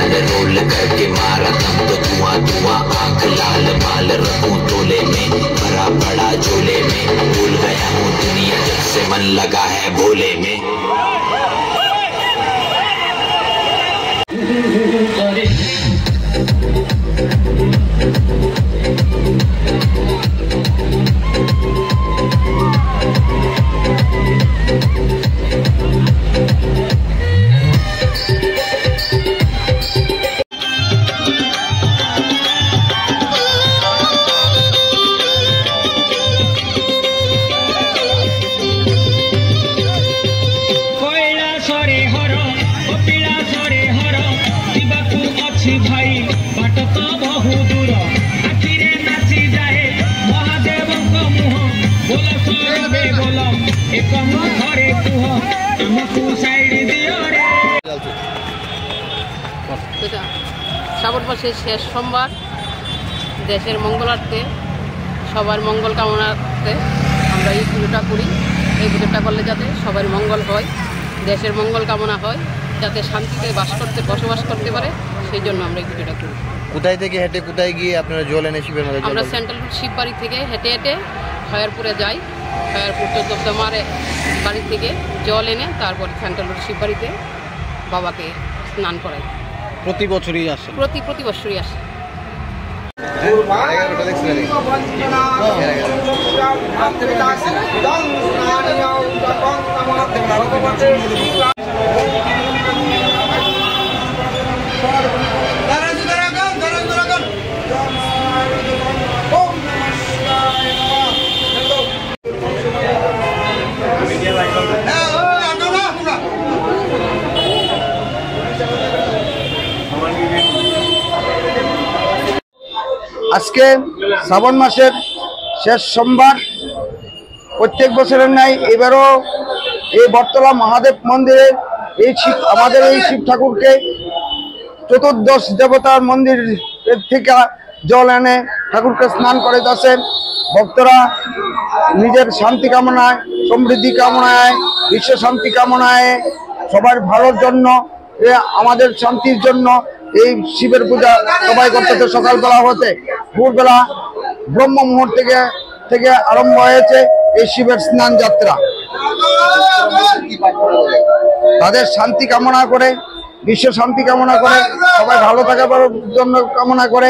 लाल role करके मारा दम तो धुआं धुआं आंख लाल माल रखूं तोले में भरा पड़ा झोले में भूल गया हूँ दुनिया जब से मन लगा है भोले में। भाई बाट तो बहु दूर आखिरे नाची जाए महादेव मुह बोल सरे बोल एक मुखरे कुह आमको साइड दियो रे। শ্রাবণ মাসের শেষ সোমবার দেশের মঙ্গলার্থে সবার মঙ্গল কামনার্থে আমরা এই পুজোটা করি। এই পুজোটা করলে যাতে সবার মঙ্গল হয়, দেশের মঙ্গল কামনা হয়, যাতে শান্তিতে বসবাস করতে পারে, সেই জন্য আমরা এই পুজোটা করি। কোথায় থেকে হেঁটে কোথায় গিয়ে আপনারা জল এনে শিবের মধ্যে? আমরা সেন্ট্রাল শিববাড়ি থেকে হেঁটে হেঁটে খয়ারপুরে যাই। খয়ারপুর 14 মারে বাড়ি থেকে জল এনে তারপর সেন্ট্রাল শিববাড়িতে বাবাকে স্নান করাই। প্রতি বছরই আসে? প্রতি বছরই আসে। আজকে শ্রাবণ মাসের শেষ সোমবার। প্রত্যেক বছরের ন্যায় এবারও এই বটতলা মহাদেব মন্দিরে আমাদের এই শিব ঠাকুরকে চতুর্দশ দেবতার মন্দির থেকে জল এনে ঠাকুরকে স্নান করে যাচ্ছে। ভক্তরা নিজের শান্তি কামনায়, সমৃদ্ধি কামনায়, বিশ্ব শান্তি কামনায়, সবার ভালোর জন্য, আমাদের শান্তির জন্য এই শিবের পূজা সবাই করতেছে। সকালবেলা হতে ভোরবেলা ব্রহ্ম মুহূর্ত থেকে আরম্ভ হয়েছে এই শিবের স্নান যাত্রা। তাদের শান্তি কামনা করে, বিশ্ব শান্তি কামনা করে, সবাই ভালো থাকার জন্য কামনা করে।